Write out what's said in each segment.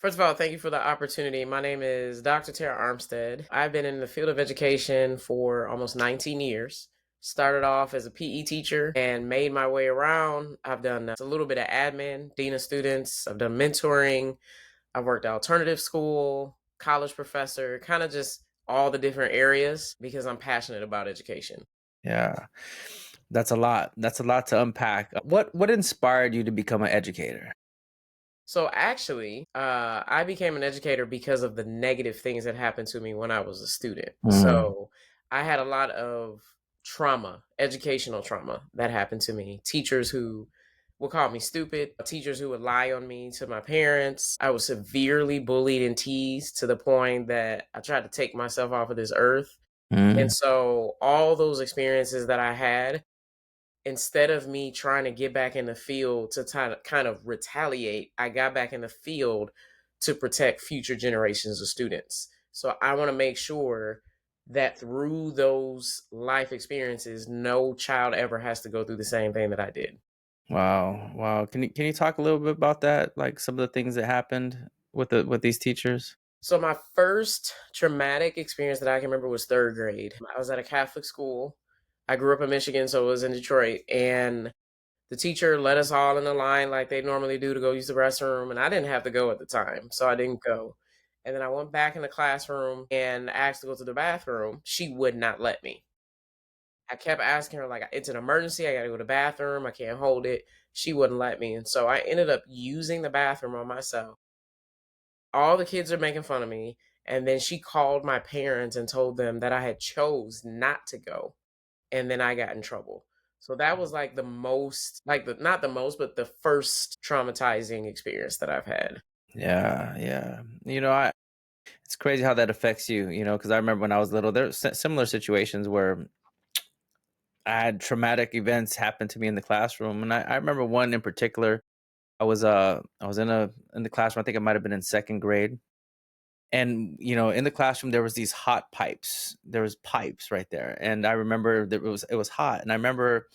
First of all, thank you for the opportunity. My name is Dr. Tara Armstead. I've been in the field of education for almost 19 years. Started off as a PE teacher and made my way around. I've done a little bit of admin, dean of students. I've done mentoring. I've worked alternative school, college professor, kind of just all the different areas because I'm passionate about education. Yeah, that's a lot. That's a lot to unpack. What inspired you to become an educator? So actually, I became an educator because of the negative things that happened to me when I was a student. Mm, So I had a lot of trauma, educational trauma that happened to me. Teachers who would call me stupid, teachers who would lie on me to my parents. I was severely bullied and teased to the point that I tried to take myself off of this earth. And mm, so all those experiences that I had, instead of me trying to get back in the field to kind of retaliate, I got back in the field to protect future generations of students. So I want to make sure that through those life experiences, no child ever has to go through the same thing that I did. wow, wow. Can you talk a little bit about that? Like some of the things that happened with these teachers? So my first traumatic experience that I can remember was third grade. I was at a Catholic school. I grew up in Michigan, so it was in Detroit, and the teacher let us all in the line like they normally do to go use the restroom, and I didn't have to go at the time, so I didn't go. And then I went back in the classroom and asked to go to the bathroom. She would not let me. I kept asking her, like, it's an emergency. I got to go to the bathroom. I can't hold it. She wouldn't let me. And so I ended up using the bathroom on myself. All the kids are making fun of me. And then she called my parents and told them that I had chose not to go, and then I got in trouble. So that was like the most, like the not the most, but the first traumatizing experience that I've had. Yeah, yeah. It's crazy how that affects you. Because I remember when I was little, there were similar situations where I had traumatic events happen to me in the classroom, and I remember one in particular. I was in the classroom. I think I might have been in second grade. And in the classroom there was these hot pipes. There was pipes right there, and I remember that it was hot, and I remember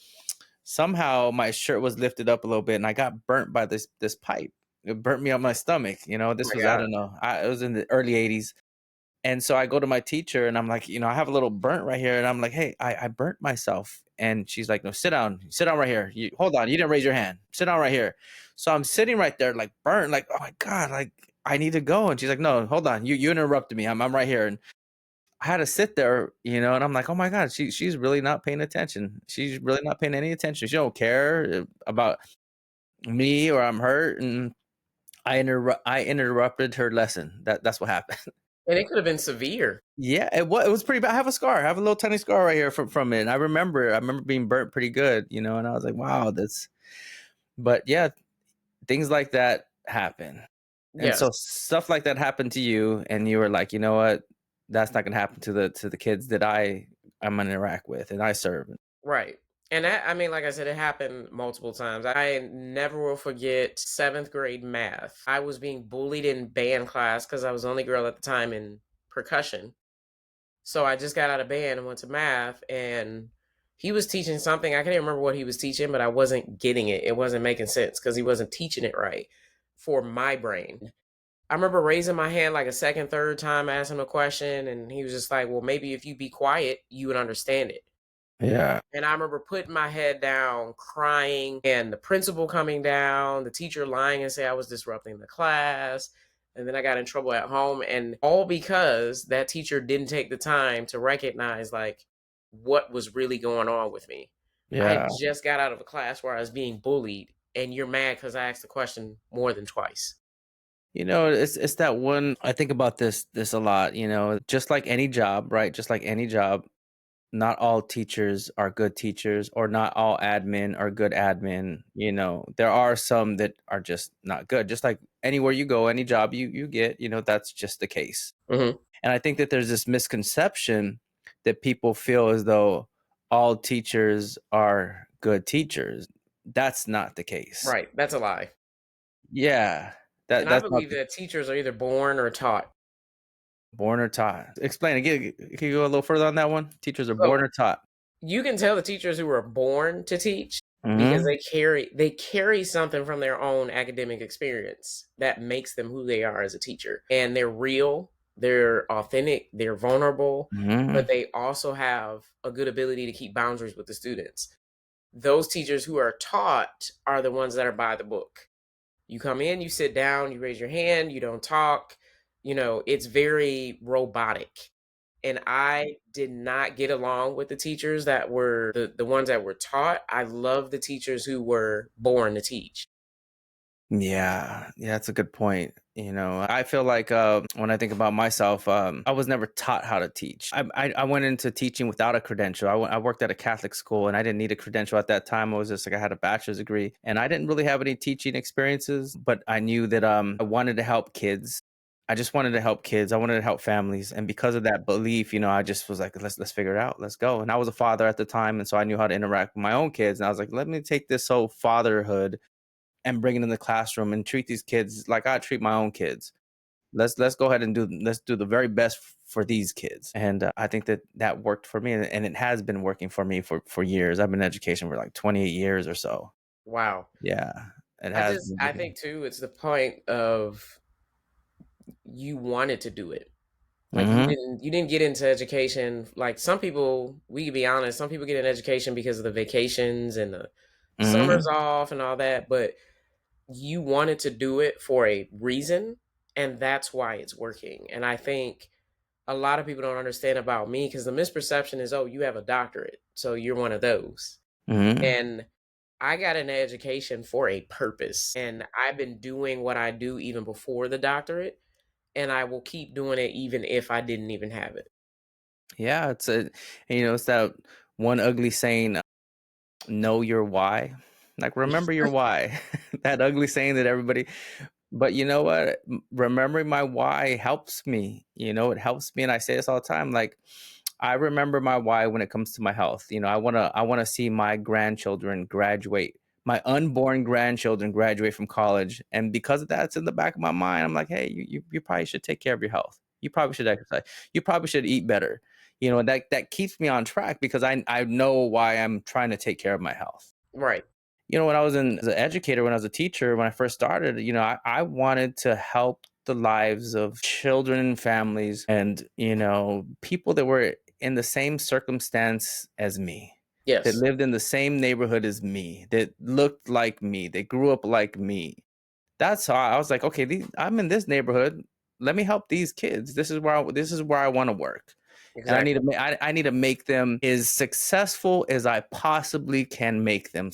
somehow my shirt was lifted up a little bit, and I got burnt by this pipe. It burnt me on my stomach. Oh This my was, I God. don't know, it was in the early '80s. And so I go to my teacher and I'm like, I have a little burnt right here, and I'm like, hey, I burnt myself. And she's like, no, sit down right here. Hold on, you didn't raise your hand. Sit down right here. So I'm sitting right there, like burnt, like, oh my god, like I need to go. And she's like, no, hold on, you interrupted me. I'm right here. And I had to sit there, and I'm like, oh my god, she's really not paying attention. She's really not paying any attention. She don't care about me, or I'm hurt. And I interrupted her lesson. That's what happened. And it could have been severe. Yeah, it was pretty bad. I have a scar. I have a little tiny scar right here from it. And I remember being burnt pretty good, and I was like, wow, that's but yeah, things like that happen. And Yes. so stuff like that happened to you, and you were like, you know what? That's not gonna happen to the kids that I'm gonna interact with and I serve. Right. And that, I mean, like I said, it happened multiple times. I never will forget seventh grade math. I was being bullied in band class because I was the only girl at the time in percussion. So I just got out of band and went to math, and he was teaching something. I can't even remember what he was teaching, but I wasn't getting it. It wasn't making sense because he wasn't teaching it right for my brain. I remember raising my hand like a second, third time, asking him a question, and he was just like, well, maybe if you be quiet, you would understand it. Yeah. And I remember putting my head down, crying, and the principal coming down, the teacher lying and say I was disrupting the class. And then I got in trouble at home, and all because that teacher didn't take the time to recognize like what was really going on with me. I had Yeah. just got out of a class where I was being bullied, and you're mad because I asked the question more than twice. It's that one. I think about this a lot, just like any job, right? Just like any job, not all teachers are good teachers, or not all admin are good admin. There are some that are just not good. Just like anywhere you go, any job you get, that's just the case. Hmm. And I think that there's this misconception that people feel as though all teachers are good teachers. That's not the case. Right. That's a lie. Yeah. That And I that's not believe the that teachers are either born or taught. born or taught. Explain again. Can you go a little further on that one? Teachers are born So or taught. you can tell the teachers who are born to teach because Mhm. they carry something from their own academic experience that makes them who they are as a teacher. And they're real, they're authentic, they're vulnerable, but Mhm. they also have a good ability to keep boundaries with the students. Those teachers who are taught are the ones that are by the book. You come in, you sit down, you raise your hand, you don't talk. It's very robotic. And I did not get along with the teachers that were the ones that were taught. I love the teachers who were born to teach. Yeah, yeah, that's a good point. I feel like when I think about myself, I was never taught how to teach. I went into teaching without a credential. I worked at a Catholic school, and I didn't need a credential at that time. I was just like I had a bachelor's degree, and I didn't really have any teaching experiences. But I knew that I wanted to help kids. I just wanted to help kids. I wanted to help families, and because of that belief, I just was like, let's figure it out. Let's go. And I was a father at the time, and so I knew how to interact with my own kids. And I was like, let me take this whole fatherhood and bring it in the classroom and treat these kids like I treat my own kids. Let's go ahead and let's do the very best for these kids. And I think that worked for me, and it has been working for me for years. I've been in education for like 28 years or so. Wow. Yeah, it I has just been I working. think too it's the point of you wanted to do it. Like Mhm. you didn't get into education like some people, we could be honest, some people get in education because of the vacations and the summers Mhm. off and all that, but you wanted to do it for a reason, and that's why it's working. And I think a lot of people don't understand about me because the misperception is, oh, you have a doctorate, so you're one of those. Mhm. And I got an education for a purpose, and I've been doing what I do even before the doctorate, and I will keep doing it even if I didn't even have it. Yeah, it's that one ugly saying, know your why. Like remember your why. That ugly saying that everybody. But you know what? Remembering my why helps me. It helps me, and I say this all the time. Like, I remember my why when it comes to my health. I want to see my grandchildren graduate, my unborn grandchildren graduate from college, and because of that, it's in the back of my mind. I'm like, hey, you probably should take care of your health. You probably should exercise. You probably should eat better. That keeps me on track because I know why I'm trying to take care of my health. Right. When I was as an educator, when I was a teacher, when I first started, I wanted to help the lives of children and families and, people that were in the same circumstance as me, that Yes. lived in the same neighborhood as me, that looked like me, that grew up like me. That's how I was like, okay, I'm in this neighborhood. Let me help these kids. This is where I want to work, and I need Exactly. to I need to make them as successful as I possibly can make them.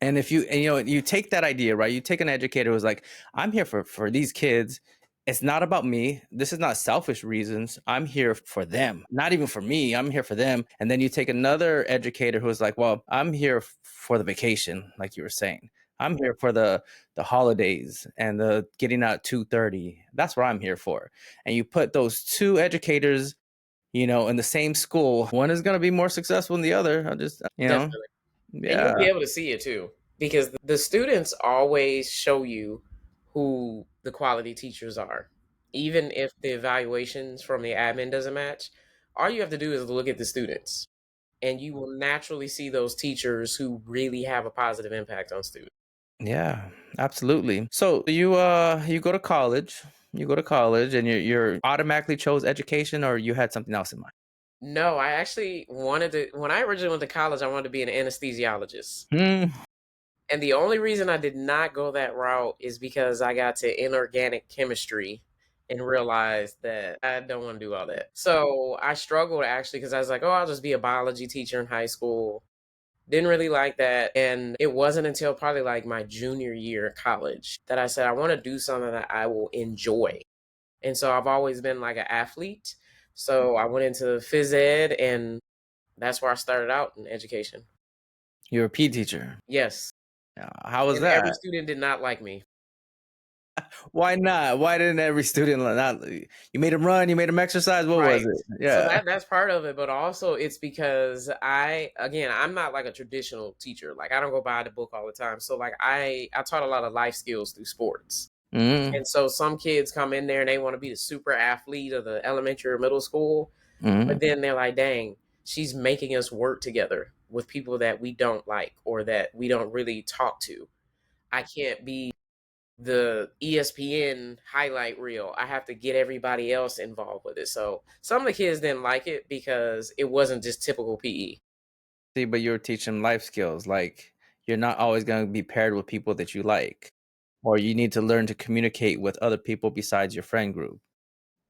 And if you take that idea, right? You take an educator who's like, I'm here for these kids. It's not about me. This is not selfish reasons. I'm here for them, not even for me. I'm here for them. And then you take another educator who's like, well, I'm here for the vacation, like you were saying. I'm here for the holidays and the getting out at 2:30. That's what I'm here for. And you put those two educators, in the same school. One is going to be more successful than the other. I just, Definitely. And you'll yeah, be able to see it too, because the students always show you who the quality teachers are. Even if the evaluations from the admin doesn't match, all you have to do is look at the students, and you will naturally see those teachers who really have a positive impact on students. yeah, absolutely. So you go to college, and you're automatically chose education, or you had something else in mind? No, I actually wanted to, when I originally went to college, I wanted to be an anesthesiologist. Hmm. And the only reason I did not go that route is because I got to inorganic chemistry and realized that I don't want to do all that. So I struggled actually because I was like, oh, I'll just be a biology teacher in high school. Didn't really like that. And it wasn't until probably like my junior year of college that I said, I want to do something that I will enjoy. And so I've always been like an athlete. So I went into phys ed, and that's where I started out in education. You're a P teacher. Yes. How was And every that? student did not like me. Why not? Why didn't every student not? You made them run. You made them exercise. What was Right. it? So Yeah. that's part of it, but also it's because I'm not like a traditional teacher. Like I don't go by the book all the time. So like I taught a lot of life skills through sports. Hmm. And so some kids come in there and they want to be the super athlete of the elementary or middle school, but Hmm. then they're like, "Dang, she's making us work together." with people that we don't like or that we don't really talk to. I can't be the ESPN highlight reel. I have to get everybody else involved with it. So some of the kids didn't like it because it wasn't just typical PE. See, but you're teaching life skills. Like you're not always going to be paired with people that you like, or you need to learn to communicate with other people besides your friend group.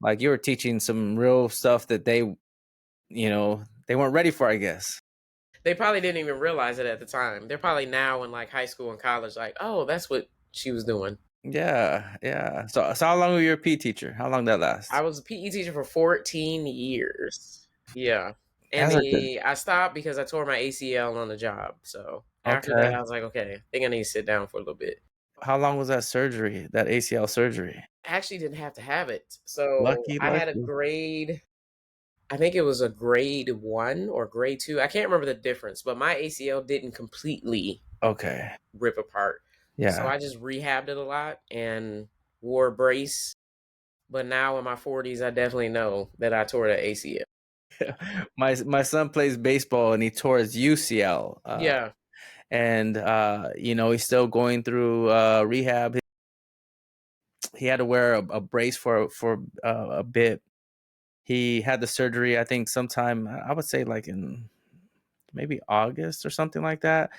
Like you were teaching some real stuff that they weren't ready for, I guess. They probably didn't even realize it at the time. They're probably now in like high school and college, like, oh, that's what she was doing. Yeah, yeah. So how long were you a PE teacher? How long did that I last? was a PE teacher for 14 years. Yeah. And That's a good. I stopped because I tore my ACL on the job. So after that, Okay. I was like, okay, I think I need to sit down for a little bit. How long was that surgery? That ACL surgery? I actually didn't have to have it. So Lucky, I had a lucky. grade, I think it was a grade one or grade two. I can't remember the difference, but my ACL didn't completely Okay. rip apart. So Yeah. I just rehabbed it a lot and wore a brace. But now in my 40s, I definitely know that I tore the ACL. My son plays baseball and he tore his UCL. Yeah. And he's still going through rehab. He had to wear a brace for a bit. He had the surgery, I think, sometime I would say like in maybe August or something like that.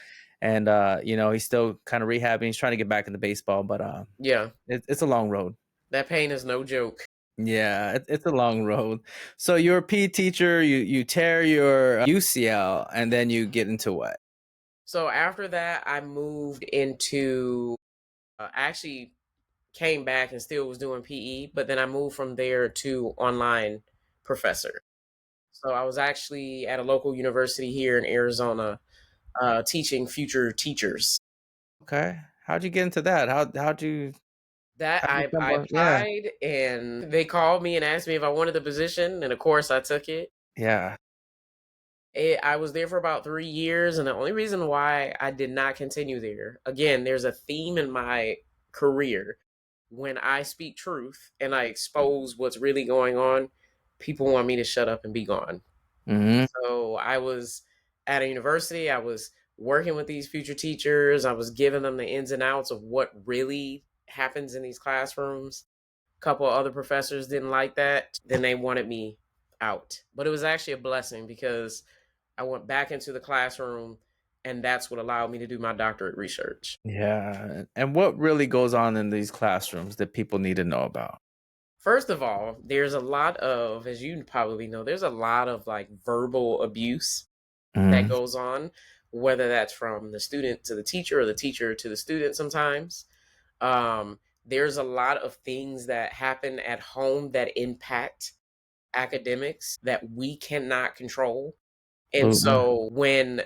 And he's still kind of rehabbing. He's trying to get back into baseball, but Yeah. it's a long road. That pain is no joke. Yeah, it's a long road. So you're a PE teacher, you tear your UCL, and then you get into what? So after that, I moved into, I actually came back and still was doing PE, but then I moved from there to online professor. So I was actually at a local university here in Arizona, teaching future teachers. Okay. How'd you get into that? That How'd you I stumble? Yeah. applied and they called me and asked me if I wanted the position, and of course I took it. Yeah. I was there for about 3 years, and the only reason why I did not continue there, again, there's a theme in my career. When I speak truth and I expose what's really going on, people want me to shut up and be gone. Hmm. So I was at a university, I was working with these future teachers, I was giving them the ins and outs of what really happens in these classrooms. A couple of other professors didn't like that. Then they wanted me out. But it was actually a blessing because I went back into the classroom, and that's what allowed me to do my doctorate research. Yeah. And what really goes on in these classrooms that people need to know about? First of all, there's a lot of, as you probably know, there's a lot of like verbal abuse that Hmm. goes on, whether that's from the student to the teacher or the teacher to the student sometimes. There's a lot of things that happen at home that impact academics that we cannot control. And Absolutely. so when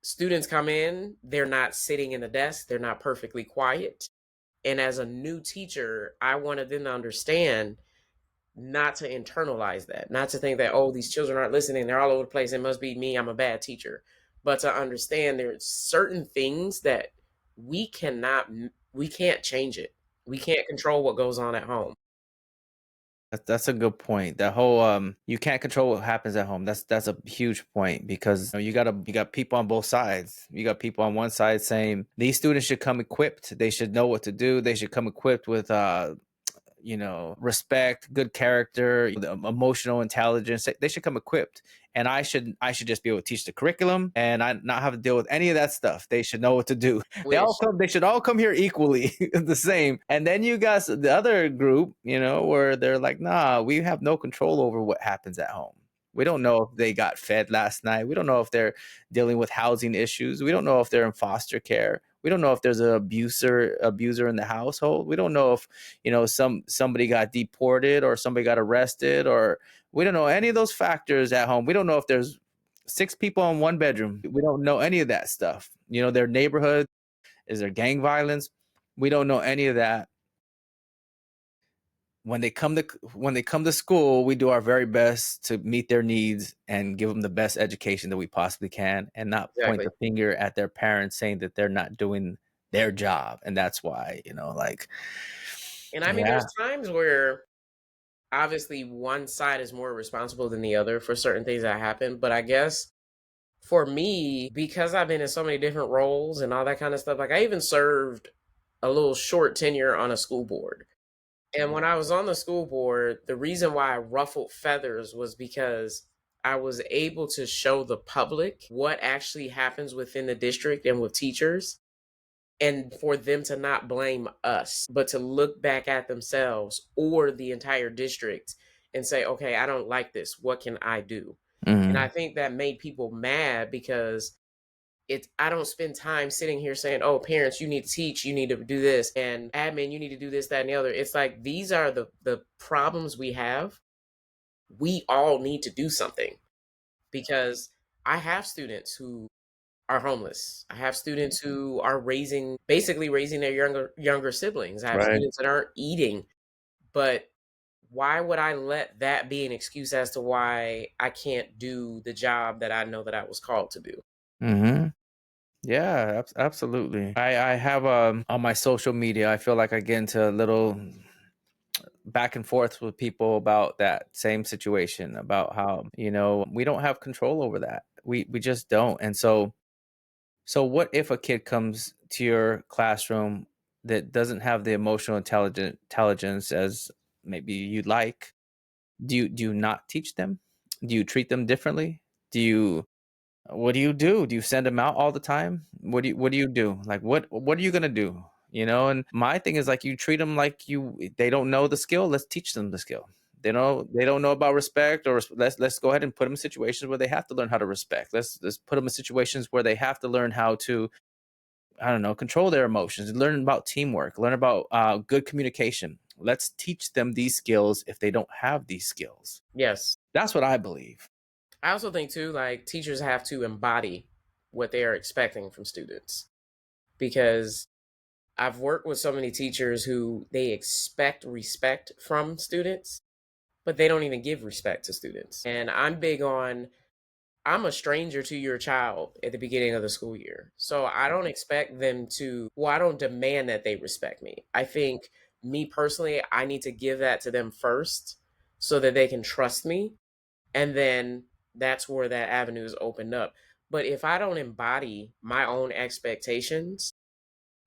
students come in, they're not sitting in the desk, they're not perfectly quiet. And as a new teacher, I wanted them to understand not to internalize that, not to think that, oh, these children aren't listening, they're all over the place, it must be me, I'm a bad teacher. But to understand there's certain things that we cannot, we can't change it. We can't control what goes on at home. That's a good point. That whole you can't control what happens at home. That's a huge point because you got people on both sides. You got people on one side saying these students should come equipped. They should know what to do. They should come equipped with respect, good character, the emotional intelligence. They should come equipped. And I should just be able to teach the curriculum and I not have to deal with any of that stuff. They should know what to do. Wish. They should all come here equally the same. And then you got the other group, where they're like, nah, we have no control over what happens at home. We don't know if they got fed last night. We don't know if they're dealing with housing issues. We don't know if they're in foster care. We don't know if there's an abuser in the household. We don't know if somebody got deported or somebody got arrested, or we don't know any of those factors at home. We don't know if there's six people in one bedroom. We don't know any of that stuff. Their neighborhood, is there gang violence? We don't know any of that. When they come to school, we do our very best to meet their needs and give them the best education that we possibly can, and not point Exactly. the finger at their parents saying that they're not doing their job, and that's why like And I mean, yeah. there's times where obviously one side is more responsible than the other for certain things that happen. But I guess For me, because I've been in so many different roles and all that kind of stuff, like I even served a little short tenure on a school board. And when I was on the school board, the reason why I ruffled feathers was because I was able to show the public what actually happens within the district and with teachers, and for them to not blame us, but to look back at themselves or the entire district and say, okay, I don't like this. What can I do? And I Mhm. think that made people mad because I don't spend time sitting here saying, "Oh, parents, you need to teach, you need to do this, and admin, you need to do this, that, and the other." It's like these are the problems we have. We all need to do something because I have students who are homeless. I have students who are basically raising their younger siblings. I have Right. students that aren't eating, but why would I let that be an excuse as to why I can't do the job that I know that I was called to do? Mhm. Yeah, absolutely. I have on my social media, I feel like I get into a little back and forth with people about that same situation, about how, we don't have control over that. We just don't. And so what if a kid comes to your classroom that doesn't have the emotional intelligence as maybe you'd like? Do you not teach them? Do you treat them differently? Do you What do you do? Do you send them out all the time? What do you do? Like what are you gonna do? And my thing is like you treat them like they don't know the skill. Let's teach them the skill. They don't know about respect, or let's go ahead and put them in situations where they have to learn how to respect. Let's put them in situations where they have to learn how to, I don't know, control their emotions, learn about teamwork, learn about good communication. Let's teach them these skills if they don't have these skills. Yes. That's what I believe. I also think too, like teachers have to embody what they are expecting from students because I've worked with so many teachers who they expect respect from students, but they don't even give respect to students. And I'm big on I'm a stranger to your child at the beginning of the school year. So I don't expect them I don't demand that they respect me. I think me personally, I need to give that to them first so that they can trust me, and then that's where that avenue is opened up. But if I don't embody my own expectations,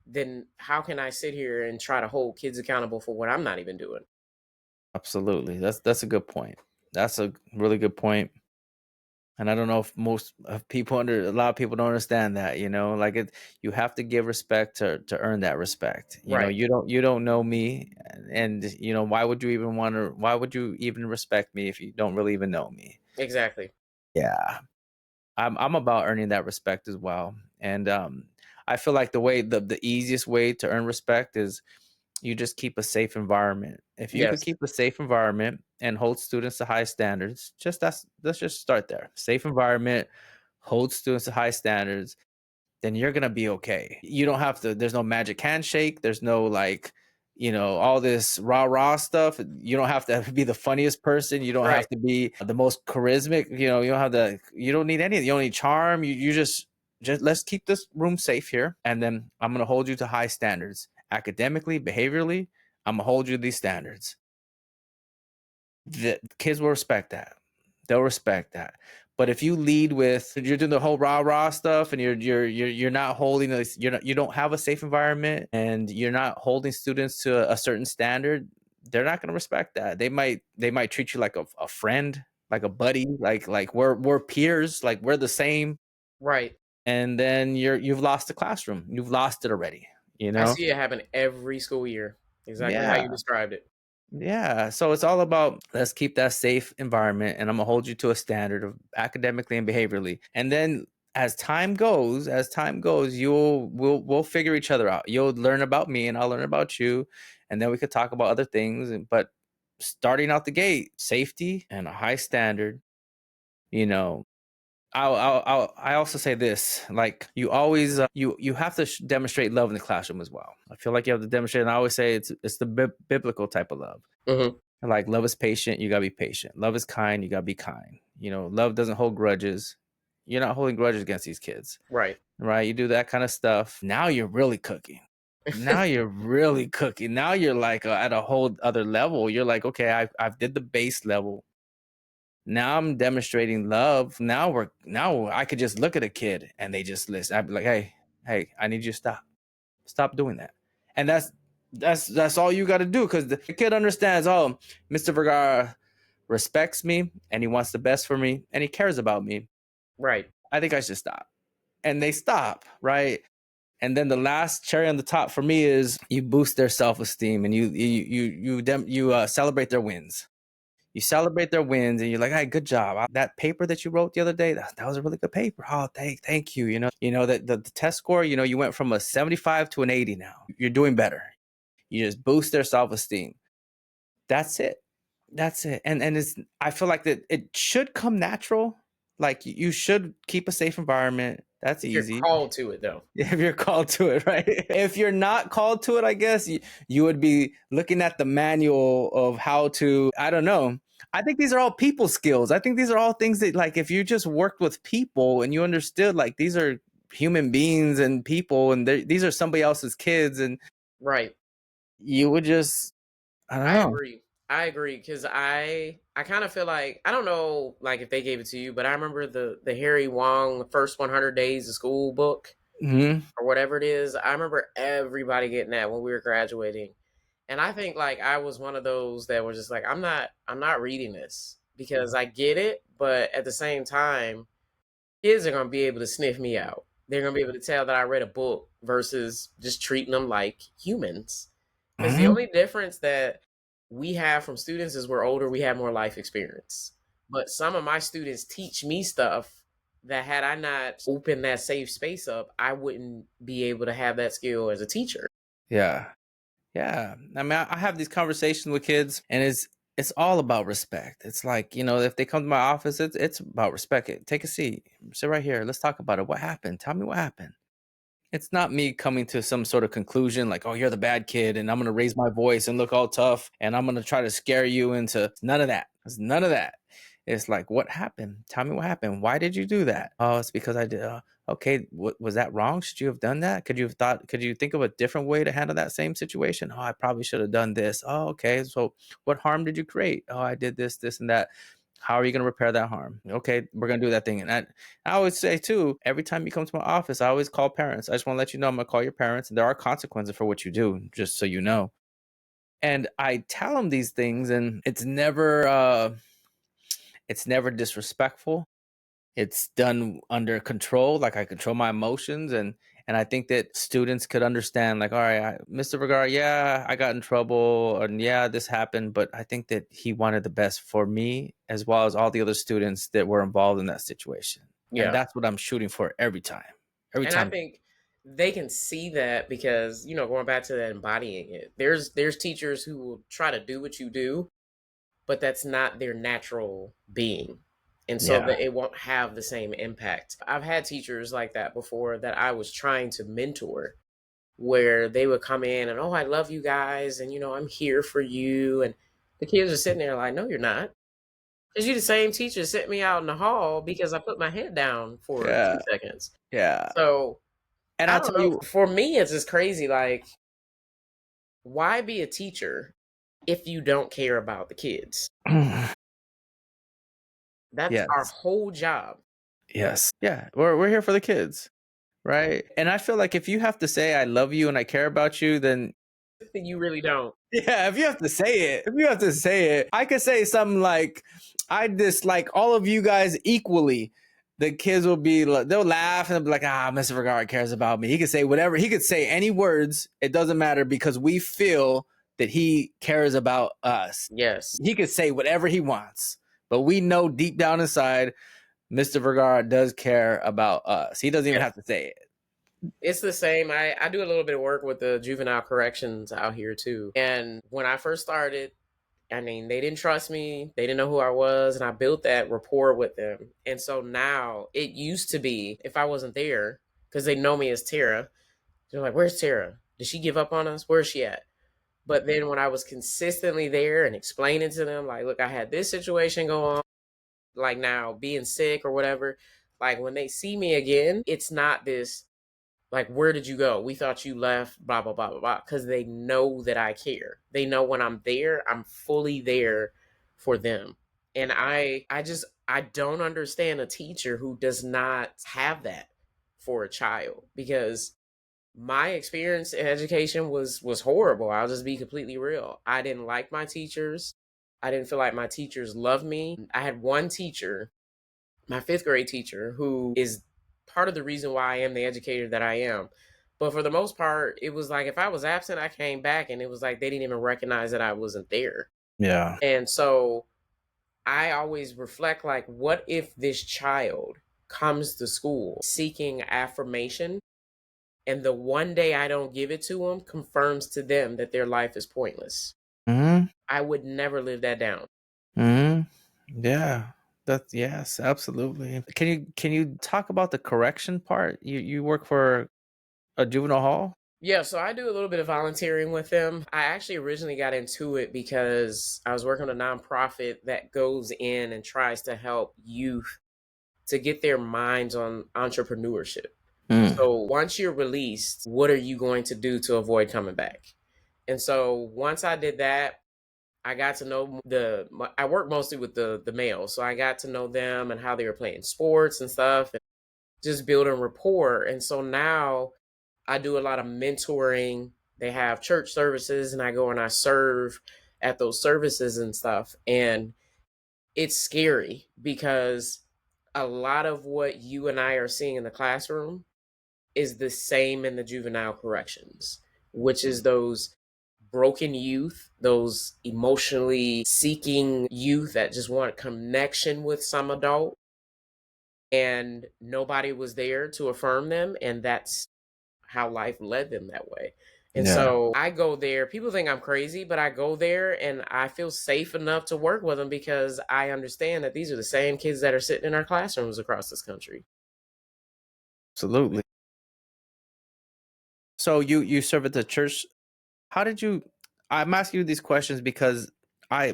then how can I sit here and try to hold kids accountable for what I'm not even doing? Absolutely. That's a good point. That's a really good point. And I don't know if most of people under a lot of people don't understand that, like you have to give respect to earn that respect. Right. You don't know me, and why would you even respect me if you don't really even know me? Exactly. Yeah. I'm about earning that respect as well. And I feel like the easiest way to earn respect is you just keep a safe environment. If you could Yes. keep a safe environment and hold students to high standards, let's just start there. Safe environment, hold students to high standards, then you're gonna be okay. You don't have to. There's no magic handshake. There's no like, all this rah rah stuff. You don't have to be the funniest person. You don't Right. have to be the most charismatic. You don't have the. You don't need any. You don't need charm. You just let's keep this room safe here, and then I'm gonna hold you to high standards, academically, behaviorally. I'm gonna hold you to these standards. The kids will respect that. They'll respect that. But if you lead with you're doing the whole rah rah stuff and you're not holding this, you don't have a safe environment and you're not holding students to a certain standard, they're not going to respect that. They might treat you like a friend, like a buddy, like we're peers, like we're the same, Right. and then you've lost the classroom. You've lost it already, you I know? see it happen every school year. Exactly how Yeah. you described it. Yeah, so it's all about let's keep that safe environment and I'm gonna hold you to a standard of academically and behaviorally. And then as time goes, we'll figure each other out. You'll learn about me and I'll learn about you, and then we could talk about other things. But starting out the gate, safety and a high standard, you know. I also say this, like you always you have to demonstrate love in the classroom as well. I feel like you have to demonstrate, and I always say it's the biblical type of love. Hmm. Like love is patient, you gotta be patient. Love is kind, you gotta be kind. Love doesn't hold grudges. You're not holding grudges against these kids, Right. right? You do that kind of stuff. Now you're really cooking. Now you're really cooking. Now you're like at a whole other level. You're like, okay, I've did the base level. Now I'm demonstrating love. Now I could just look at a kid and they just listen. I'd be like, hey, I need you to stop doing that. And that's all you got to do, because the kid understands. Oh, Mr. Vergara respects me and he wants the best for me and he cares about me. Right. I think I should stop. And they stop, right? And then the last cherry on the top for me is you boost their self-esteem and you celebrate their wins. You celebrate their wins and you're like, hey, good job. That paper that you wrote the other day, that was a really good paper. Oh, thank you. That the test score, you went from a 75 to an 80 now. You're doing better. You just boost their self-esteem. That's it. That's it. And it's, I feel like that it should come natural. Like you should keep a safe environment. That's If you're easy. called to it, though. If you're called to it, right? If you're not called to it, I guess you would be looking at the manual of how to, I don't know. I think these are all people skills. I think these are all things that, like, if you just worked with people and you understood, like, these are human beings and people, and these are somebody else's kids, and Right. you would just, I don't I know. agree. I agree because I kind of feel like I don't know like if they gave it to you, but I remember the Harry Wong the first 100 Days of School book Hmm. or whatever it is. I remember everybody getting that when we were graduating, and I think like I was one of those that was just like I'm not reading this because I get it, but at the same time, kids are gonna be able to sniff me out. They're gonna be able to tell that I read a book versus just treating them like humans. Because the Hmm. only difference that we have from students is we're older, we have more life experience. But some of my students teach me stuff that had I not opened that safe space up, I wouldn't be able to have that skill as a teacher. Yeah. Yeah. I mean, I have these conversations with kids, and it's all about respect. It's like, if they come to my office, it's about respect. Take a seat. Sit right here. Let's talk about it. What happened? Tell me what happened. It's not me coming to some sort of conclusion like, oh, you're the bad kid, and I'm going to raise my voice and look all tough, and I'm going to try to scare you into none of that. It's none of that. It's like, what happened? Tell me what happened. Why did you do that? Oh, it's because I did. Okay, was that wrong? Should you have done that? Could you think of a different way to handle that same situation? Oh, I probably should have done this. Oh, okay. So what harm did you create? Oh, I did this, and that. How are you going to repair that harm? Okay, we're going to do that thing. And I always say too, every time you come to my office, I always call parents. I just want to let you know I'm going to call your parents, and there are consequences for what you do, just so you know. And I tell them these things, and it's never disrespectful. It's done under control, like I control my emotions, and I think that students could understand, like, all right, Mr. Vergara, yeah, I got in trouble, and yeah, this happened, but I think that he wanted the best for me as well as all the other students that were involved in that situation. And Yeah. that's what I'm shooting for every time. Every And I time. think they can see that because, going back to that embodying it, there's teachers who will try to do what you do, but that's not their natural being. And so Yeah. that it won't have the same impact. I've had teachers like that before that I was trying to mentor where they would come in and, oh, I love you guys. And, I'm here for you. And the kids are sitting there like, no, you're not. Because you're the same teacher sent me out in the hall because I put my head down for Yeah. 2 seconds. Yeah. So And I I'll don't tell know. you, For me, it's just crazy. Like, why be a teacher if you don't care about the kids? That's our yes. whole job. Yes. Yeah. We're here for the kids. Right. And I feel like if you have to say I love you and I care about you, then You really don't. yeah, if you have to say it, I could say something like, I dislike all of you guys equally. The kids will be like, they'll laugh and they'll be like, Mr. Vergara cares about me. He could say whatever, he could say any words. It doesn't matter because we feel that he cares about us. Yes. He could say whatever he wants, but we know deep down inside, Mr. Vergara does care about us. He doesn't even Yes. have to say it. It's the same. I do a little bit of work with the juvenile corrections out here too. And when I first started, I mean, they didn't trust me. They didn't know who I was. And I built that rapport with them. And so now it used to be if I wasn't there, because they know me as Tara, they're like, where's Tara? Did she give up on us? Where's she at? But then when I was consistently there and explaining to them, like, look, I had this situation go on, like now being sick or whatever, like when they see me again, it's not this, like, where did you go? We thought you left, blah, blah, blah, blah, blah. Because they know that I care. They know when I'm there, I'm fully there for them. And I don't understand a teacher who does not have that for a child, because my experience in education was horrible. I'll just be completely real. I didn't like my teachers. I didn't feel like my teachers loved me. I had one teacher, my fifth grade teacher, who is part of the reason why I am the educator that I am. But for the most part, it was like if I was absent, I came back and it was like they didn't even recognize that I wasn't there. Yeah. And so I always reflect, like, what if this child comes to school seeking affirmation, and the one day I don't give it to them confirms to them that their life is pointless? Mhm. I would never live that down. Mhm. Yeah. That's yes, absolutely. Can you talk about the correction part? You work for a juvenile hall? Yeah, so I do a little bit of volunteering with them. I actually originally got into it because I was working with a nonprofit that goes in and tries to help youth to get their minds on entrepreneurship. Mm. So once you're released, what are you going to do to avoid coming back? And so once I did that, I got to know I work mostly with the males, so I got to know them and how they were playing sports and stuff, and just building rapport. And so now I do a lot of mentoring. They have church services, and I go and I serve at those services and stuff. And it's scary because a lot of what you and I are seeing in the classroom is the same in the juvenile corrections, which is those broken youth, those emotionally seeking youth that just want connection with some adult, and nobody was there to affirm them. And that's how life led them that way. And Yeah. so I go there. People think I'm crazy, but I go there and I feel safe enough to work with them because I understand that these are the same kids that are sitting in our classrooms across this country. Absolutely. So you serve at the church. How did you I'm asking you these questions because I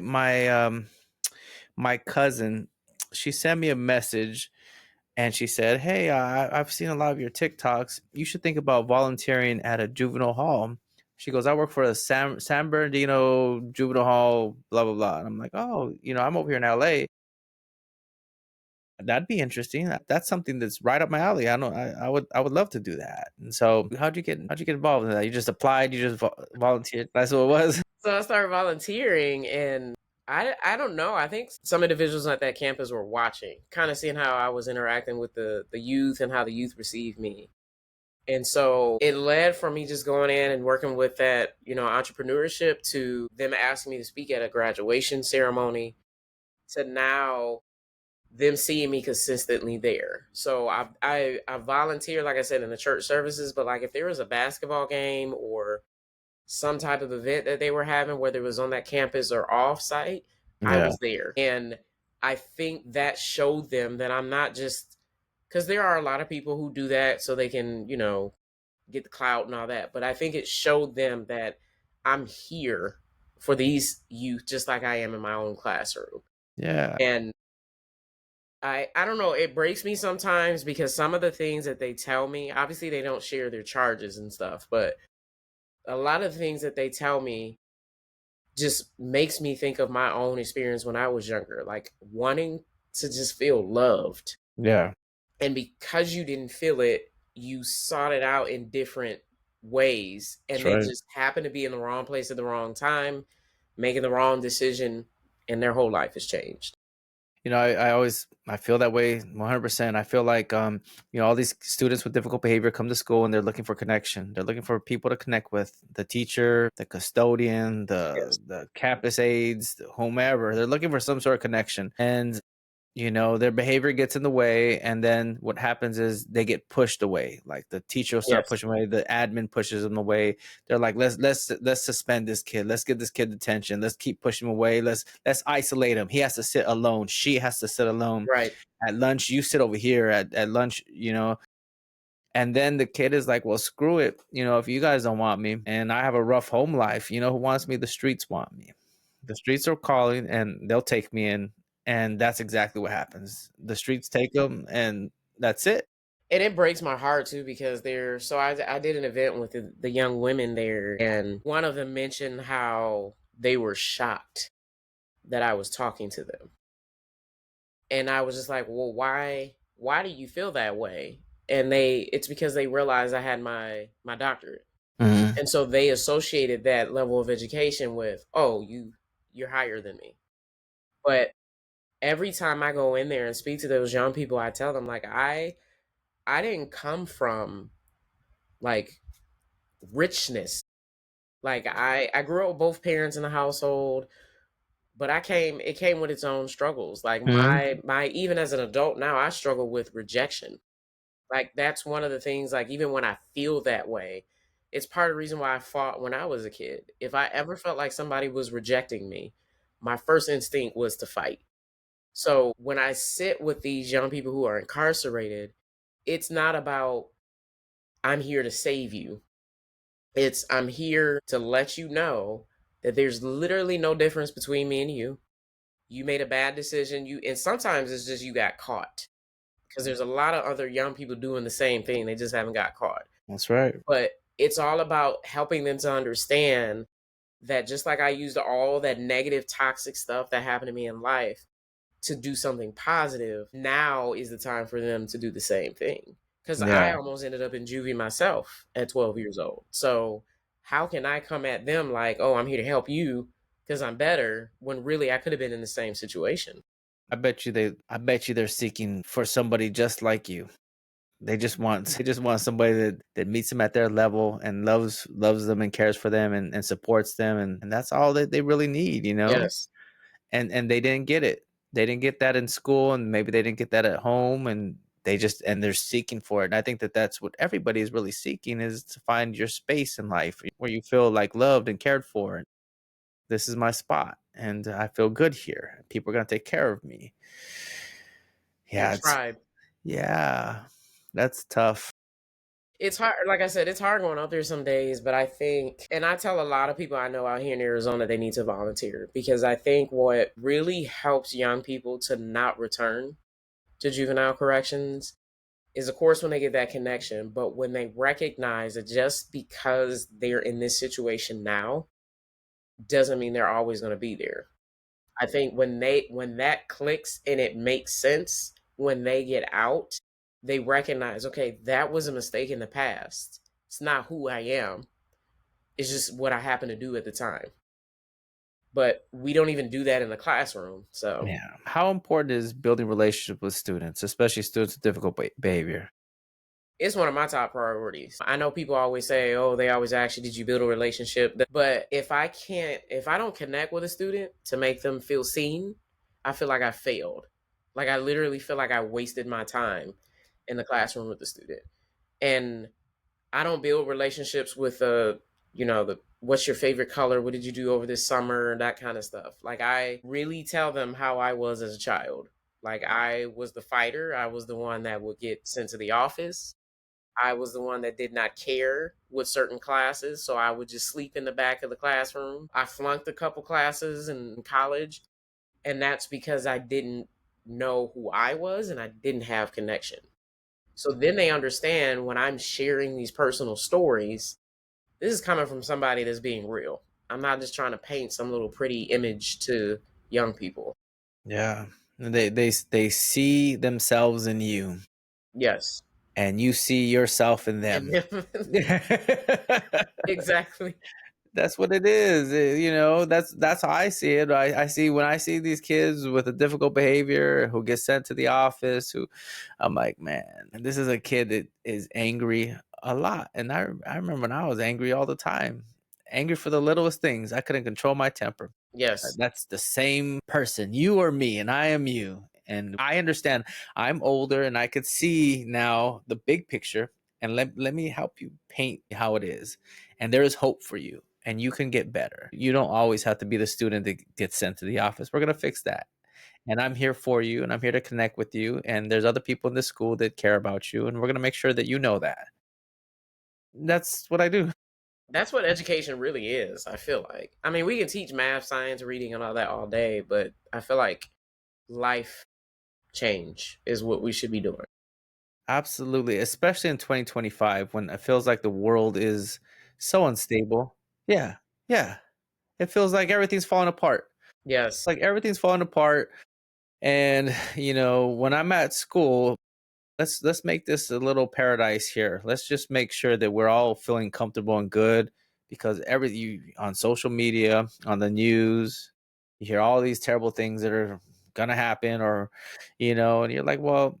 my cousin, she sent me a message and she said, "Hey, I've seen a lot of your TikToks. You should think about volunteering at a juvenile hall." She goes, "I work for a San Bernardino juvenile hall, blah blah blah." And I'm like, "Oh, I'm over here in LA. That'd be interesting. That's something that's right up my alley. I know I would love to do that." And so, how'd you get involved in that? You just applied, you just volunteered. That's what it was. So I started volunteering, and I don't know. I think some individuals at that campus were watching, kind of seeing how I was interacting with the youth and how the youth received me. And so it led from me just going in and working with that, entrepreneurship, to them asking me to speak at a graduation ceremony, to now them seeing me consistently there. So I volunteer, like I said, in the church services, but like if there was a basketball game or some type of event that they were having, whether it was on that campus or off site, I Yeah. was there. And I think that showed them that I'm not just, because there are a lot of people who do that so they can, get the clout and all that. But I think it showed them that I'm here for these youth just like I am in my own classroom. Yeah. And I don't know, it breaks me sometimes because some of the things that they tell me, obviously they don't share their charges and stuff, but a lot of the things that they tell me just makes me think of my own experience when I was younger, like wanting to just feel loved. Yeah. And because you didn't feel it, you sought it out in different ways, That's and they right. just happened to be in the wrong place at the wrong time, making the wrong decision, and their whole life has changed. I feel that way 100%. I feel like all these students with difficult behavior come to school and they're looking for connection. They're looking for people to connect with, the teacher, the custodian, the Yes. the campus aides, whomever. They're looking for some sort of connection. And their behavior gets in the way, and then what happens is they get pushed away. Like the teacher will start Yes. pushing away, the admin pushes them away. They're like, let's suspend this kid, let's give this kid detention, let's keep pushing him away, let's isolate him. He has to sit alone, she has to sit alone. Right. At lunch, you sit over here at lunch. And then the kid is like, well, screw it, if you guys don't want me and I have a rough home life, who wants me? The streets want me. The streets are calling and they'll take me in. And that's exactly what happens. The streets take them and that's it. And it breaks my heart too because I did an event with the young women there, and one of them mentioned how they were shocked that I was talking to them. And I was just like, well, why do you feel that way? And it's because they realized I had my doctorate. Mhm. And so they associated that level of education with, oh, you're higher than me. But every time I go in there and speak to those young people, I tell them like I didn't come from like richness. Like I grew up with both parents in the household, but it came with its own struggles. Like Mhm. my even as an adult now, I struggle with rejection. Like that's one of the things, like even when I feel that way, it's part of the reason why I fought when I was a kid. If I ever felt like somebody was rejecting me, my first instinct was to fight. So when I sit with these young people who are incarcerated, it's not about I'm here to save you. It's I'm here to let you know that there's literally no difference between me and you. You made a bad decision. And sometimes it's just you got caught because there's a lot of other young people doing the same thing. They just haven't got caught. That's right. But it's all about helping them to understand that just like I used all that negative, toxic stuff that happened to me in life to do something positive, now is the time for them to do the same thing. Because I Yeah. almost ended up in juvie myself at 12 years old. So, how can I come at them like, oh, I'm here to help you because I'm better when really I could have been in the same situation? I bet you they're seeking for somebody just like you. They just want somebody that meets them at their level and loves them and cares for them and supports them, and that's all that they really need, you know? Yes, And they didn't get it. They didn't get that in school, and maybe they didn't get that at home, and they're seeking for it. And I think that that's what everybody is really seeking, is to find your space in life where you feel like loved and cared for. And this is my spot, and I feel good here. People are gonna take care of me. your Yeah, tribe. yeah, that's tough. It's hard, like I said, it's hard going out there some days, but I think, and I tell a lot of people I know out here in Arizona they need to volunteer because I think what really helps young people to not return to juvenile corrections is, of course, when they get that connection, but when they recognize that just because they're in this situation now doesn't mean they're always going to be there. I think when that clicks and it makes sense when they get out, they recognize, okay, that was a mistake in the past. It's not who I am. It's just what I happen to do at the time. But we don't even do that in the classroom. So Yeah. How important is building relationship with students, especially students with difficult behavior? it's one of my top priorities. I know people always say, oh, they always ask you, did you build a relationship? But if I don't connect with a student to make them feel seen, I feel like I failed. Like I literally feel like I wasted my time in the classroom with the student. And I don't build relationships with the what's your favorite color? What did you do over this summer? That kind of stuff. Like I really tell them how I was as a child. Like I was the fighter. I was the one that would get sent to the office. I was the one that did not care with certain classes, so I would just sleep in the back of the classroom. I flunked a couple classes in college, and that's because I didn't know who I was and I didn't have connection. So then they understand when I'm sharing these personal stories, this is coming from somebody that's being real. I'm not just trying to paint some little pretty image to young people. Yeah. They see themselves in you, Yes. and you see yourself in And them. then, exactly. That's what it is. That's how I see it. I see when I see these kids with a difficult behavior who get sent to the office, who I'm like, man, this is a kid that is angry a lot. And I remember when I was angry all the time, angry for the littlest things. I couldn't control my temper. Yes. That's the same person. You are me, and I am you. And I understand. I'm older, and I could see now the big picture. And let me help you paint how it is. And there is hope for you, and you can get better. You don't always have to be the student that gets sent to the office. We're gonna fix that. And I'm here for you, and I'm here to connect with you. And there's other people in this school that care about you, and we're gonna make sure that you know that. That's what I do. That's what education really is, I feel like. I mean, we can teach math, science, reading, and all that all day, but I feel like life change is what we should be doing. Absolutely, especially in 2025 when it feels like the world is so unstable. Yeah, yeah. It feels like everything's falling apart. Yes. Like everything's falling apart. And when I'm at school, let's make this a little paradise here. Let's just make sure that we're all feeling comfortable and good, because every you on social media, on the news, you hear all these terrible things that are gonna happen, or and you're like, well,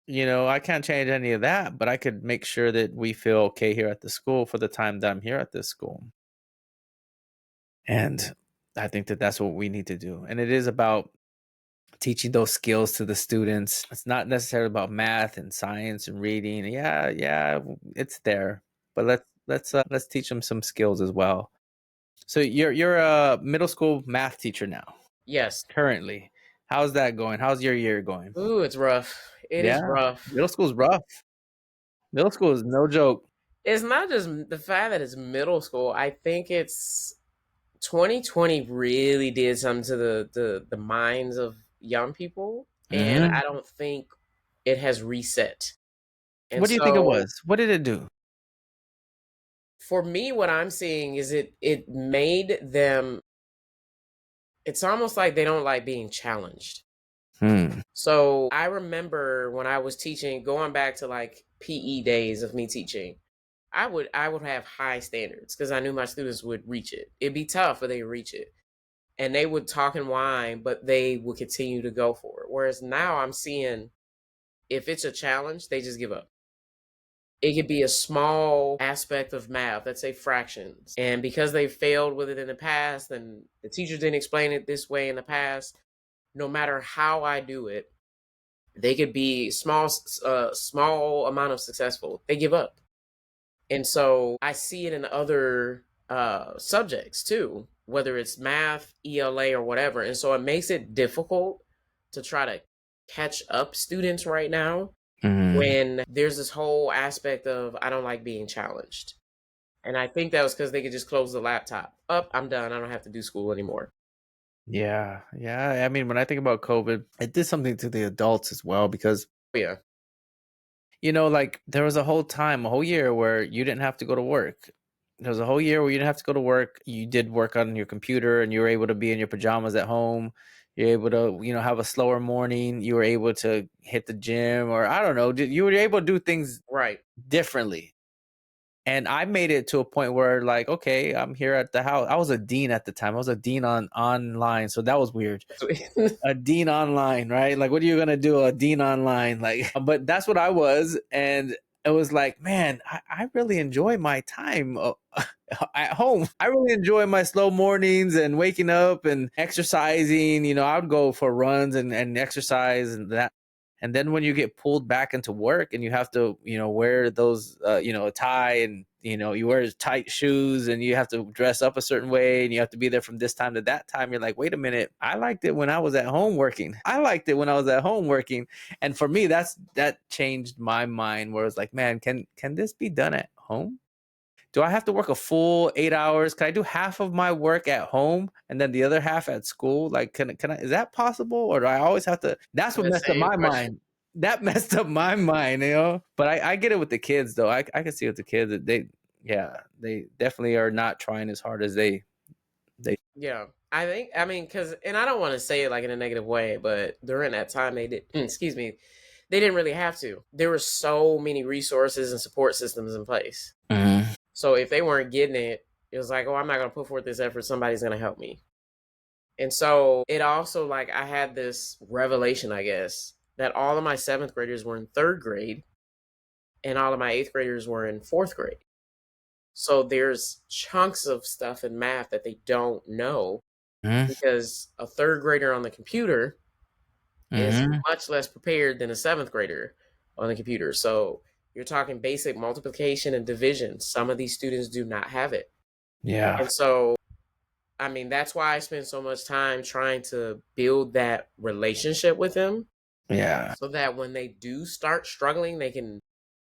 I can't change any of that, but I could make sure that we feel okay here at the school for the time that I'm here at this school. And I think that that's what we need to do. And it is about teaching those skills to the students. It's not necessarily about math and science and reading. Yeah, yeah, it's there, but let's teach them some skills as well. So you're a middle school math teacher now, Yes. currently. How's that going? How's your year going? Ooh, it's rough. It is Yeah, rough. middle school's rough. Middle school is no joke. It's not just the fact that it's middle school. I think it's 2020 really did something to the minds of young people, and Hmm. I don't think it has reset. And What do you think it so was? What did it do? for me, what I'm seeing is it made them, it's almost like they don't like being challenged. Hmm. So I remember when I was teaching, going back to like PE days of me teaching, I would have high standards because I knew my students would reach it. It'd be tough, but they would reach it. And they would talk and whine, but they would continue to go for it. Whereas now I'm seeing, if it's a challenge, they just give up. It could be a small aspect of math, let's say fractions. And because they failed with it in the past and the teachers didn't explain it this way in the past, no matter how I do it, they could be small amount of successful. They give up. And so I see it in other subjects too, whether it's math, ELA, or whatever. And so it makes it difficult to try to catch up students right now Hmm. when there's this whole aspect of I don't like being challenged. And I think that was because they could just close the laptop. Up, I'm done. I don't have to do school anymore. Yeah, yeah. I mean, when I think about COVID, it did something to the adults as well, because Yeah, like there was a whole time, a whole year where you didn't have to go to work. There was a whole year where you didn't have to go to work. You did work on your computer and you were able to be in your pajamas at home. You're able to, have a slower morning. You were able to hit the gym, or I don't know, you were able to do things right. differently. And I made it to a point where, like, okay, I'm here at the house. I was a dean at the time. I was a dean on online, so that was weird. A dean online, right? Like, what are you gonna do? A dean online, like, but that's what I was, and it was like, man, I really enjoy my time at home. I really enjoy my slow mornings and waking up and exercising. I would go for runs and exercise and that. And then when you get pulled back into work and you have to, wear those, a tie, and, you wear tight shoes and you have to dress up a certain way and you have to be there from this time to that time. You're like, wait a minute. I liked it when I was at home working. I liked it when I was at home working. And for me, that changed my mind, where it's like, man, can this be done at home? Do I have to work a full 8 hours? Can I do half of my work at home and then the other half at school? Like, can I, is that possible? Or do I always have to? That's what The messed up same my question. mind. That messed up my mind. But I get it with the kids, though. I can see with the kids that yeah, they definitely are not trying as hard as they. Yeah. I mean, because, and I don't want to say it like in a negative way, but during that time they did, excuse me, they didn't really have to. There were so many resources and support systems in place. Mhm. So if they weren't getting it, it was like, oh, I'm not going to put forth this effort. Somebody's going to help me. And so it also, like, I had this revelation, I guess, that all of my seventh graders were in third grade and all of my eighth graders were in fourth grade. So there's chunks of stuff in math that they don't know Mhm. because a third grader on the computer is Mhm. much less prepared than a seventh grader on the computer. So you're talking basic multiplication and division. Some of these students do not have it. Yeah. And so, I mean, that's why I spend so much time trying to build that relationship with them Yeah. so that when they do start struggling, they can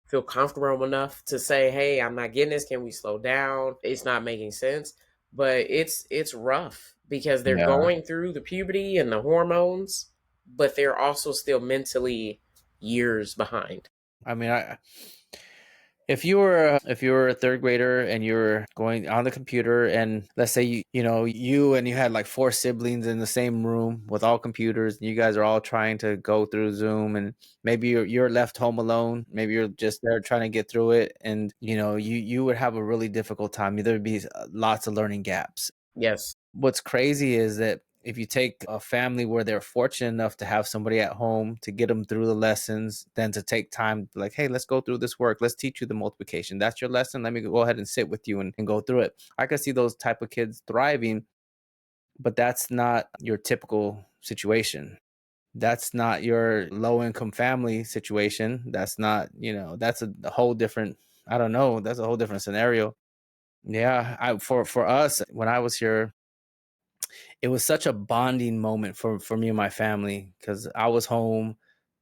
feel comfortable enough to say, "Hey, I'm not getting this. Can we slow down? It's not making sense." But it's rough because they're Yeah. going through the puberty and the hormones, but they're also still mentally years behind. I mean, If you were a third grader and you're going on the computer, and let's say you and you had like four siblings in the same room with all computers, and you guys are all trying to go through Zoom, and maybe you're left home alone, maybe you're just there trying to get through it, and you would have a really difficult time. There'd be lots of learning gaps. Yes. What's crazy is that if you take a family where they're fortunate enough to have somebody at home to get them through the lessons, then to take time, like, hey, let's go through this work. Let's teach you the multiplication. That's your lesson. Let me go ahead and sit with you and go through it. I could see those type of kids thriving, but that's not your typical situation. That's not your low income family situation. That's not, that's a whole different, I don't know, that's a whole different scenario. Yeah, for us when I was here, it was such a bonding moment for me and my family because I was home,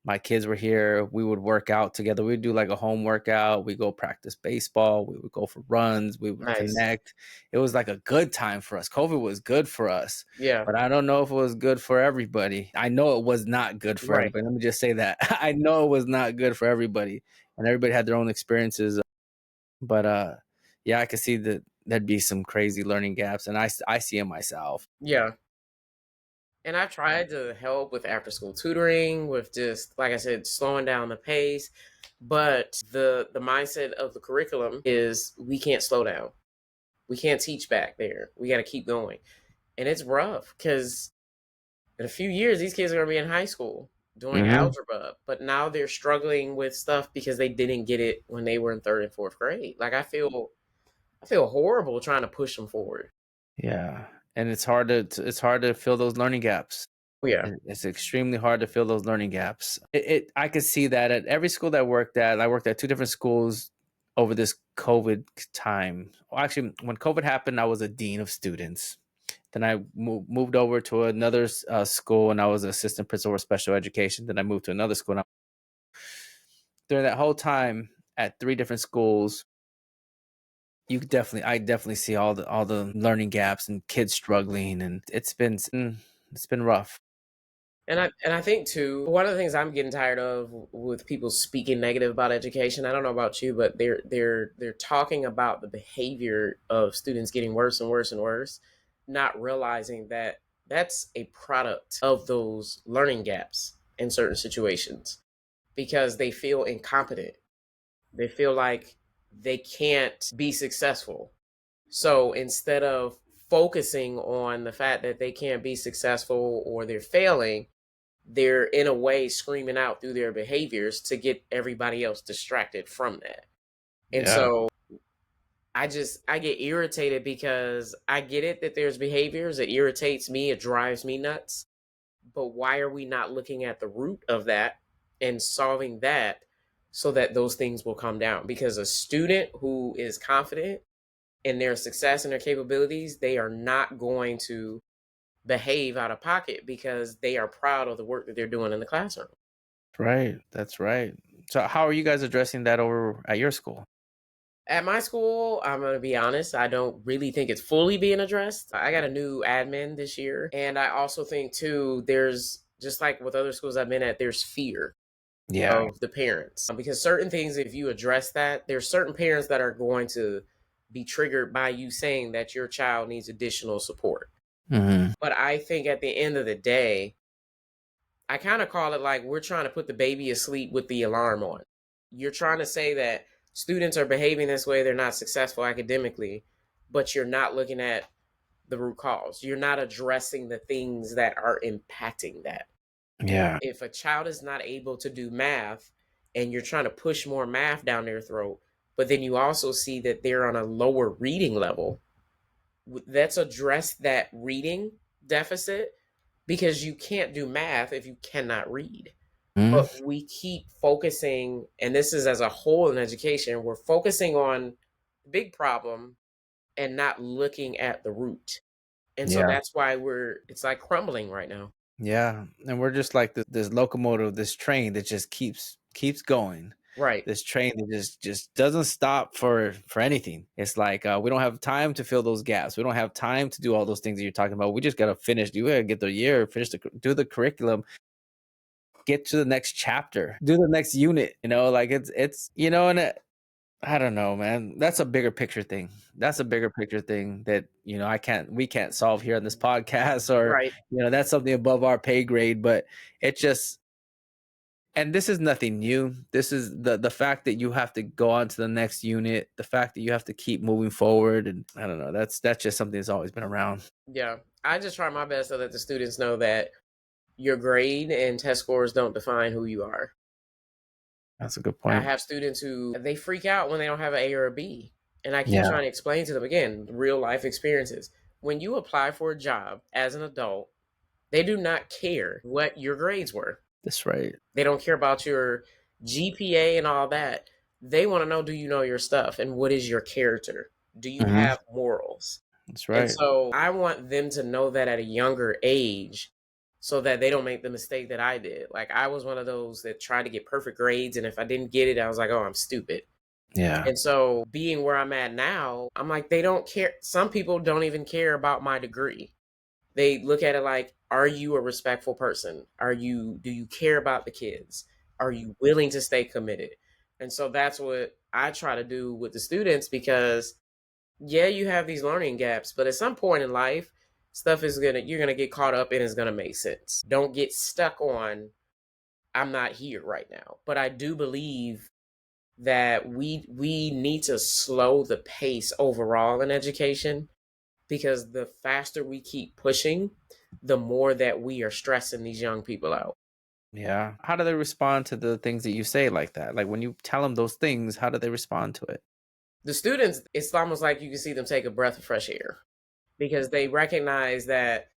my kids were here. We would work out together. We'd do like a home workout. We go practice baseball. We would go for runs. We would Nice. connect. It was like a good time for us. COVID was good for us, Yeah. but I don't know if it was good for everybody. I know it was not good for Right. everybody. Let me just say that. I know it was not good for everybody, and everybody had their own experiences. But yeah, I could see that there'd be some crazy learning gaps, and I see it myself. Yeah. And I've tried to help with after school tutoring, with just like I said, slowing down the pace. But the mindset of the curriculum is we can't slow down. We can't teach back there. We got to keep going. And it's rough because in a few years these kids are going to be in high school doing Hmm. algebra, but now they're struggling with stuff because they didn't get it when they were in third and fourth grade. Like I feel horrible trying to push them forward. Yeah, and it's hard to fill those learning gaps. Oh, yeah. It's extremely hard to fill those learning gaps. I could see that at every school that I worked at. I worked at two different schools over this COVID time. Well, actually, when COVID happened, I was a dean of students. Then I moved over to another school, and I was assistant principal for special education. Then I moved to another school. And during that whole time at three different schools, I definitely see all the learning gaps and kids struggling, and it's been rough. And I think too, one of the things I'm getting tired of with people speaking negative about education, I don't know about you, but they're talking about the behavior of students getting worse and worse and worse, not realizing that that's a product of those learning gaps in certain situations because they feel incompetent. They feel like they can't be successful. So instead of focusing on the fact that they can't be successful or they're failing, they're in a way screaming out through their behaviors to get everybody else distracted from that. And Yeah. so I get irritated because I get it that there's behaviors that irritates me, it drives me nuts. But why are we not looking at the root of that and solving that so that those things will come down? Because a student who is confident in their success and their capabilities, they are not going to behave out of pocket because they are proud of the work that they're doing in the classroom. Right. That's right. So how are you guys addressing that over at your school? At my school, I'm going to be honest, I don't really think it's fully being addressed. I got a new admin this year. And I also think, too, there's just like with other schools I've been at, there's fear Yeah. of the parents. Because certain things, if you address that, there's certain parents that are going to be triggered by you saying that your child needs additional support. Hmm. But I think at the end of the day, I kind of call it like we're trying to put the baby asleep with the alarm on. You're trying to say that students are behaving this way, they're not successful academically, but you're not looking at the root cause. You're not addressing the things that are impacting that. Yeah. If a child is not able to do math and you're trying to push more math down their throat, but then you also see that they're on a lower reading level, let's address that reading deficit because you can't do math if you cannot read. Mhm. But we keep focusing, and this is as a whole in education, we're focusing on the big problem and not looking at the root. And so Yeah. that's why it's like crumbling right now. Yeah. And we're just like this locomotive, this train that just keeps going. Right. This train that just doesn't stop for anything. It's like we don't have time to fill those gaps. We don't have time to do all those things that you're talking about. We just gotta finish. You gotta get the year, do the curriculum, get to the next chapter, do the next unit. Like it's and I don't know, man. That's a bigger picture thing. That's a bigger picture thing that, we can't solve here on this podcast, or, Right. that's something above our pay grade, but it just and this is nothing new. This is the fact that you have to go on to the next unit, the fact that you have to keep moving forward, and I don't know, that's just something that's always been around. Yeah. I just try my best so that the students know that your grade and test scores don't define who you are. That's a good I point. have students who they freak out when they don't have an A or a B. And I keep Yeah, trying to explain to them again, real life experiences. When you apply for a job as an adult, they do not care what your grades were. that's right. They don't care about your GPA and all that. They want to know, do you know your stuff and what is your character? Do you Mhm. have morals? That's And right. so I want them to know that at a younger age so that they don't make the mistake that I did. Like I was one of those that tried to get perfect grades. And if I didn't get it, I was like, oh, I'm stupid. Yeah. And so being where I'm at now, I'm like, they don't care. Some people don't even care about my degree. They look at it like, are you a respectful person? Do you care about the kids? Are you willing to stay committed? And so that's what I try to do with the students because yeah, you have these learning gaps, but at some point in life, you're gonna get caught up and it's gonna make sense. Don't get stuck on I'm not here right now. But I do believe that we need to slow the pace overall in education because the faster we keep pushing, the more that we are stressing these young people out. Yeah. How do they respond to the things that you say like that? Like, when you tell them those things, how do they respond to it? The students, it's almost like you can see them take a breath of fresh air because they recognize that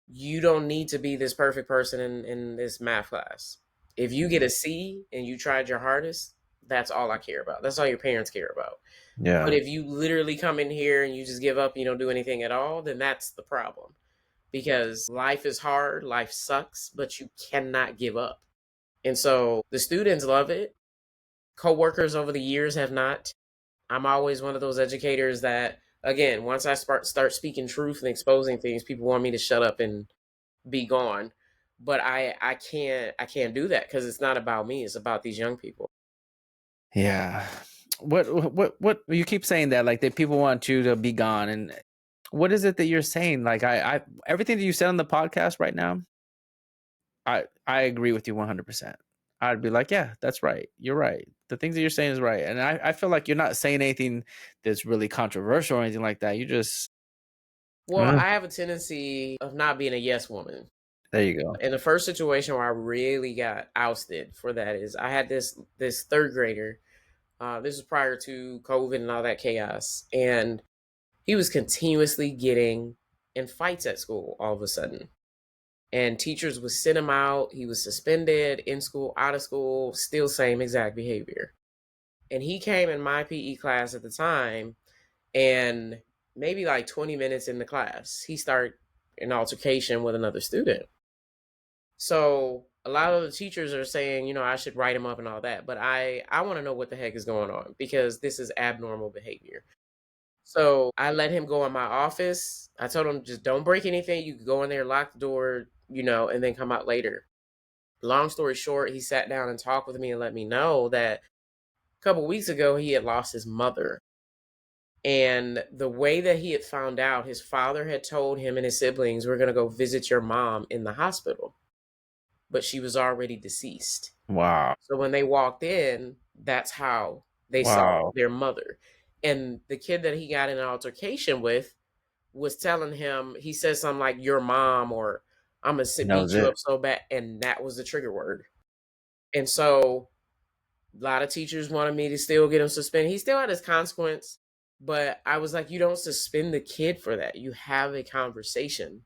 you don't need to be this perfect person in this math class. If you get a C and you tried your hardest, that's all I care about. That's all your parents care about. But Yeah. if you literally come in here and you just give up, you don't do anything at all, then that's the problem. Because life is hard, life sucks, but you cannot give up. And so the students love it. Coworkers over the years have not. I'm always one of those educators that, again, once I start speaking truth and exposing things, people want me to shut up and be gone. But I can't do that because it's not about me. It's about these young people. Yeah. What you keep saying that, like, that people want you to be gone, and what is it that you're saying? Like, I everything that you said on the podcast right now, I agree with you 100%. I'd be like, yeah, that's right. You're right. The things that you're saying is right. And I feel like you're not saying anything that's really controversial or anything like that. You just, Well, I have a tendency of not being a yes woman. there you go. And the first situation where I really got ousted for that is I had this third grader. This was prior to COVID and all that chaos, and he was continuously getting in fights at school all of a sudden. And teachers would send him out. He was suspended in school, out of school, still same exact behavior. And he came in my PE class at the time, and maybe like 20 minutes in the class, he started an altercation with another student. So a lot of the teachers are saying, I should write him up and all that, but I want to know what the heck is going on because this is abnormal behavior. So I let him go in my office. I told him just don't break anything. You can go in there, lock the door, and then come out later. Long story short, he sat down and talked with me and let me know that a couple weeks ago he had lost his mother. And the way that he had found out, his father had told him and his siblings, we're going to go visit your mom in the hospital, but she was already deceased. Wow. So when they walked in, that's how they saw Wow. their mother. And the kid that he got in an altercation with was telling him, he said something like, your mom, or I'm going to That beat was you it. up so bad. And that was the trigger word. And so a lot of teachers wanted me to still get him suspended. He still had his consequence, but I was like, you don't suspend the kid for that. You have a conversation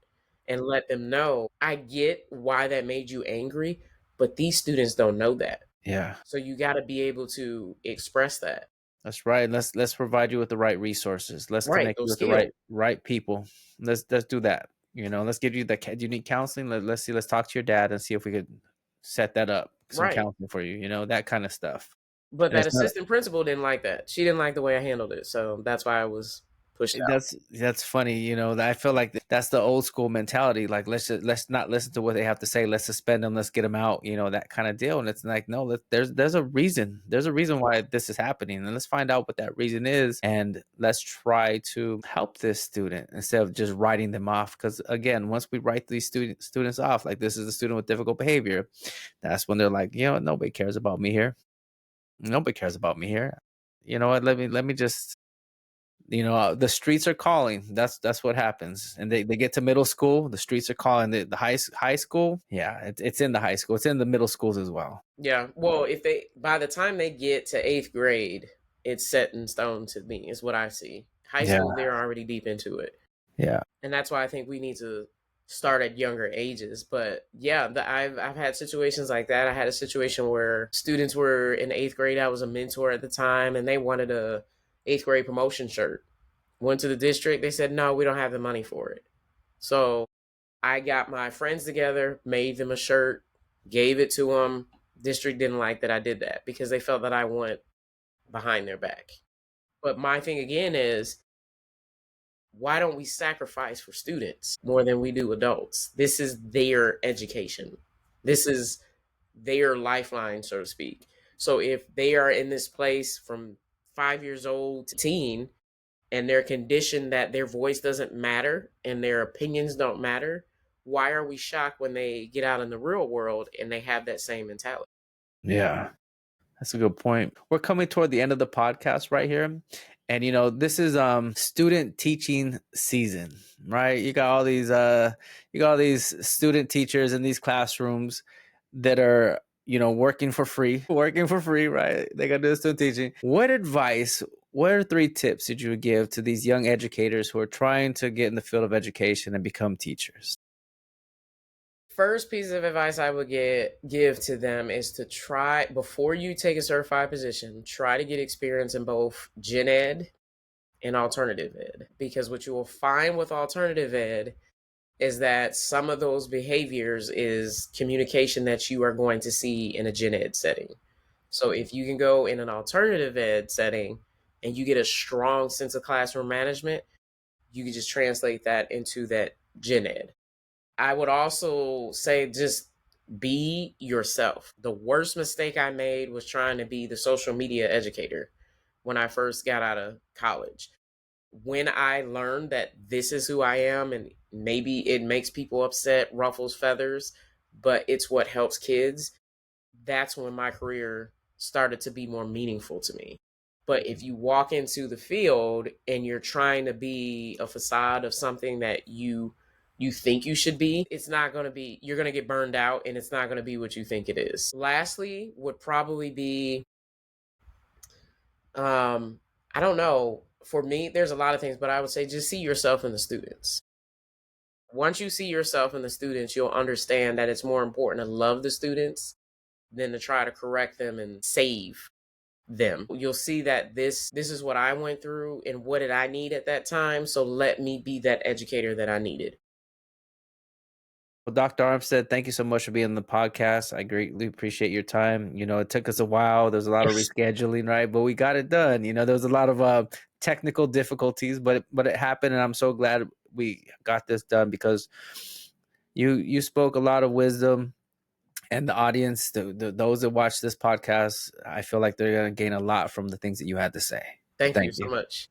and let them know, I get why that made you angry, but these students don't know that. Yeah. So you got to be able to express that. That's right. Let's provide you with the right resources. Let's Right. connect you Those with the skills. right people. Let's do that. Let's give you the you need counseling. Let's see. Let's talk to your dad and see if we could set that up, some Right. counseling for you. That kind of stuff. But And that it's not. assistant principal didn't like that. She didn't like the way I handled it. So that's why I was. pushed out. That's funny, that I feel like that's the old school mentality. Like let's not listen to what they have to say. Let's suspend them. Let's get them out. That kind of deal. And it's like no, there's a reason. There's a reason why this is happening, and let's find out what that reason is, and let's try to help this student instead of just writing them off. Because again, once we write these students off, like this is a student with difficult behavior, that's when they're like, nobody cares about me here. Nobody cares about me here. You know what? Let me just the streets are calling. That's what happens. And they get to middle school, the streets are calling. The high school, yeah, it's in the high school, it's in the middle schools as well. Yeah. Well, if they by the time they get to 8th grade, it's set in stone to me, is what I see. High Yeah, school, they're already deep into it. yeah, And that's why I think we need to start at younger ages. But yeah, I've had situations like that. I had a situation where students were in 8th grade. I was a mentor at the time, and they wanted a 8th grade promotion shirt. Went to the district. They said, no, we don't have the money for it. So I got my friends together, made them a shirt, gave it to them. District didn't like that I did that because they felt that I went behind their back. But my thing again is, why don't we sacrifice for students more than we do adults? This is their education. This is their lifeline, so to speak. So if they are in this place from 5 years old to teen, and they're conditioned that their voice doesn't matter and their opinions don't matter, why are we shocked when they get out in the real world and they have that same mentality? yeah. That's a good point. We're coming toward the end of the podcast right here. And this is student teaching season, right? You got all these student teachers in these classrooms that are, working for free, right? They got to do student teaching. What are 3 tips that you would give to these young educators who are trying to get in the field of education and become teachers? First piece of advice I would give to them is to try, before you take a certified position, try to get experience in both gen ed and alternative ed. Because what you will find with alternative ed is that some of those behaviors is communication that you are going to see in a gen ed setting. So if you can go in an alternative ed setting and you get a strong sense of classroom management, you can just translate that into that gen ed. I would also say just be yourself. The worst mistake I made was trying to be the social media educator when I first got out of college. When I learned that this is who I am, and maybe it makes people upset, ruffles feathers, but it's what helps kids, that's when my career started to be more meaningful to me. But if you walk into the field and you're trying to be a facade of something that you think you should be, it's not going to be, you're going to get burned out and it's not going to be what you think it is. Lastly, would probably be I don't know. For me, there's a lot of things, but I would say just see yourself in the students. Once you see yourself in the students, you'll understand that it's more important to love the students than to try to correct them and save them. You'll see that this is what I went through and what did I need at that time, so let me be that educator that I needed. Well, Dr. Armstead, thank you so much for being on the podcast. I greatly appreciate your time. It took us a while. There's a lot of rescheduling, right? But we got it done. There was a lot of technical difficulties, but it happened, and I'm so glad we got this done because you spoke a lot of wisdom, and the audience, those that watch this podcast, I feel like they're going to gain a lot from the things that you had to say. So Thank you thank so you. much.